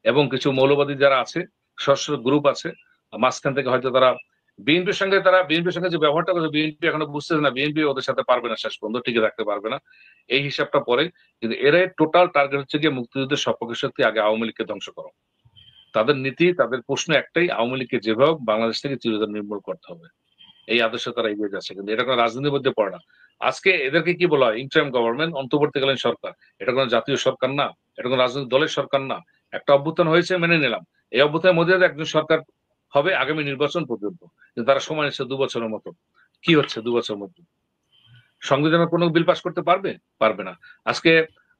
এবং কিছু মৌলবাদী যারা আছে, সশস্ত্র গ্রুপ আছে, মাঝখান থেকে হয়তো তারা বিএনপির সঙ্গে যে ব্যবহারটা করছে, বিএনপি এখনো বুঝতেছে না, বিএনপি ওদের সাথে পারবে না, শেষ পর্যন্ত টিকে রাখতে পারবে না, এই হিসাবটা পরে। কিন্তু এরা টোটাল টার্গেট হচ্ছে গিয়ে মুক্তিযুদ্ধের সপক্ষে শক্তি আগে আওয়ামী লীগকে ধ্বংস করো। তাদের নীতি, তাদের প্রশ্ন একটাই, আওয়ামী লীগকে যেভাবে বাংলাদেশ থেকে চিরতরে নির্মূল করতে হবে। এই আদর্শে তারা এগিয়ে যাচ্ছে, কিন্তু এটা কোনো রাজনীতির মধ্যে পড়ে না। আজকে এদেরকে কি বলা হয়? ইন্টারিম গভর্নমেন্ট, অন্তর্বর্তীকালীন সরকার। এটা কোনো জাতীয় সরকার না, এটা কোনো রাজনৈতিক দলের সরকার না। একটা অভ্যুত্থান হয়েছে, মেনে নিলাম। এই অভ্যুত্থানের মধ্যে একজন সরকার হবে আগামী নির্বাচন পর্যন্ত, কিন্তু তারা সময় নিচ্ছে 2 বছরের মতো। কি হচ্ছে 2 বছরের মধ্যে? সংবিধানের কোনো বিল পাস করতে পারবে? পারবে না। আজকে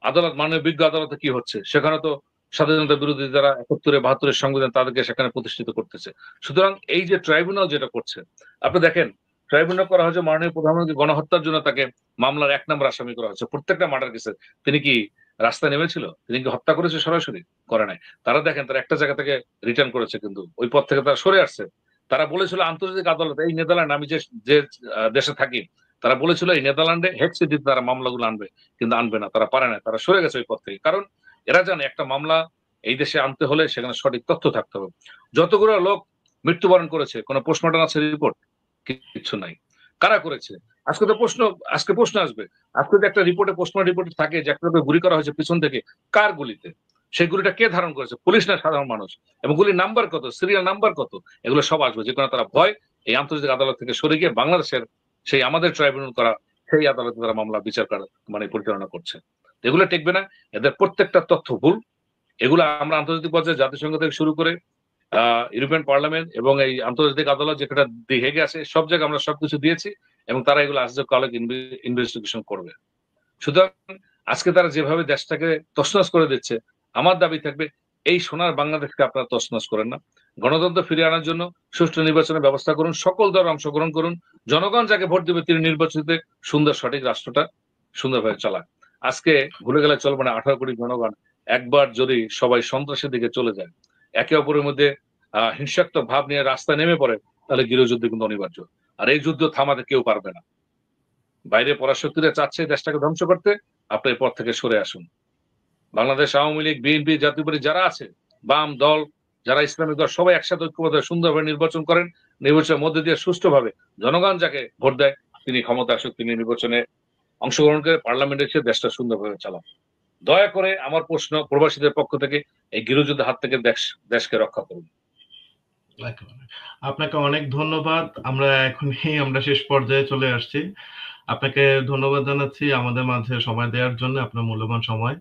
আদালত, মাননীয় বিজ্ঞ আদালতে কি হচ্ছে? সেখানে তো স্বাধীনতা বিরোধী যারা 71-72 সংবিধান, তাদেরকে সেখানে প্রতিষ্ঠিত করতেছে। সুতরাং এই যে ট্রাইব্যুনাল যেটা করছে, আপনি দেখেন, ট্রাইব্যুনাল করা হয়েছে মাননীয় প্রধানমন্ত্রী গণহত্যার জন্য, তাকে মামলার 1 নম্বর আসামি করা হয়েছে প্রত্যেকটা মার্ডার কেসে। তিনি কি রাস্তায় নেমেছিল? তিনি কি হত্যা করেছে? সরাসরি করে নাই। তারা দেখেন, তারা একটা জায়গা থেকে রিটার্ন করেছে, কিন্তু ওই পথ থেকে তারা সরে আসছে। তারা বলেছিল আন্তর্জাতিক আদালত, এই নেদারল্যান্ড, আমি যে যে দেশে থাকি, তারা বলেছিল এই নেদারল্যান্ডে হেগ সিটিতে তারা মামলাগুলো আনবে, কিন্তু আনবে না, তারা পারে না, তারা সরে গেছে ওই পথ থেকে। কারণ এরা জানে একটা মামলা এই দেশে আনতে হলে সেখানে সঠিক তথ্য থাকতে হবে। যতগুলো লোক মৃত্যুবরণ করেছে, কোনো পোস্টমর্টম আছে রিপোর্ট? কিছু নাই। কারা করেছে? আজকে তো প্রশ্ন, আজকে প্রশ্ন আসবে। আজকে যদি একটা রিপোর্টে, পোস্টমর্টম রিপোর্টে থাকে যে একটা গুলি করা হয়েছে পিছন থেকে, কার গুলিতে? সেই গুলিটা কে ধারণ করেছে? পুলিশ না সাধারণ মানুষ? এবং গুলির নাম্বার কত, সিরিয়াল নাম্বার কত, এগুলো সব আসবে। যে কোনো তারা ভয় এই আন্তর্জাতিক আদালত থেকে সরে গিয়ে বাংলাদেশের সেই আমাদের ট্রাইব্যুনাল করা সেই আদালতে তারা মামলা বিচার করা, মানে পরিচালনা করছে। এগুলো টেকবে না। এদের প্রত্যেকটা তথ্য ভুল। এগুলো আমরা আন্তর্জাতিক পর্যায়ে জাতিসংঘ থেকে শুরু করে ইউরোপিয়ান পার্লামেন্ট এবং এই আন্তর্জাতিক আদালত যেটা হেগে আছে, সব জায়গায় আমরা সবকিছু দিয়েছি, এবং তারা এগুলো আজ কালকে ইনভেস্টিগেশন করবে। সুতরাং আজকে তারা যেভাবে দেশটাকে তছনছ করে দিচ্ছে, আমার দাবি থাকবে এই সোনার বাংলাদেশকে আপনারা তছনছ করেন না। গণতন্ত্র ফিরিয়ে আনার জন্য সুষ্ঠু নির্বাচনের ব্যবস্থা করুন, সকল দল অংশগ্রহণ করুন, জনগণ যাকে ভোট দেবে তিনি নির্বাচিত সুন্দর সঠিক রাষ্ট্রটা সুন্দরভাবে চালাক। আজকে ভুলে গেলে চলবে না, 18 কোটি জনগণ একবার যদি সবাই সন্ত্রাসের দিকে চলে যায়, একে অপরের মধ্যে হিংসাত্মক ভাব নিয়ে রাস্তায় নেমে পড়ে, তাহলে গৃহযুদ্ধ কিন্তু অনিবার্য। আর এই যুদ্ধ থামাতে কেউ পারবে না। বাইরে পরাশক্তিরা চাচ্ছে দেশটাকে ধ্বংস করতে, আপনি এই পথ থেকে সরে আসুন। বাংলাদেশ আওয়ামী লীগ, বিএনপি, জাতীয় পার্টি যারা আছে, বাম দল, যারা ইসলামিক দল, সবাই একসাথে ঐক্যবদ্ধ সুন্দরভাবে নির্বাচন করেন। নির্বাচনের মধ্যে দিয়ে সুষ্ঠুভাবে জনগণ যাকে ভোট দেয় তিনি ক্ষমতা আসুক, তিনি নির্বাচনে অংশগ্রহণ করে পার্লামেন্টে এসে দেশটা সুন্দরভাবে চালান। দয়া করে আমার প্রশ্ন, প্রবাসীদের পক্ষ থেকে এই গৃহযুদ্ধের হাত থেকে দেশকে রক্ষা করুন। আপনাকে অনেক ধন্যবাদ। আমরা শেষ পর্যায়ে চলে আসছি। আপনাকে ধন্যবাদ জানাচ্ছি আমাদের মাঝে সময় দেওয়ার জন্য, আপনার মূল্যবান সময়।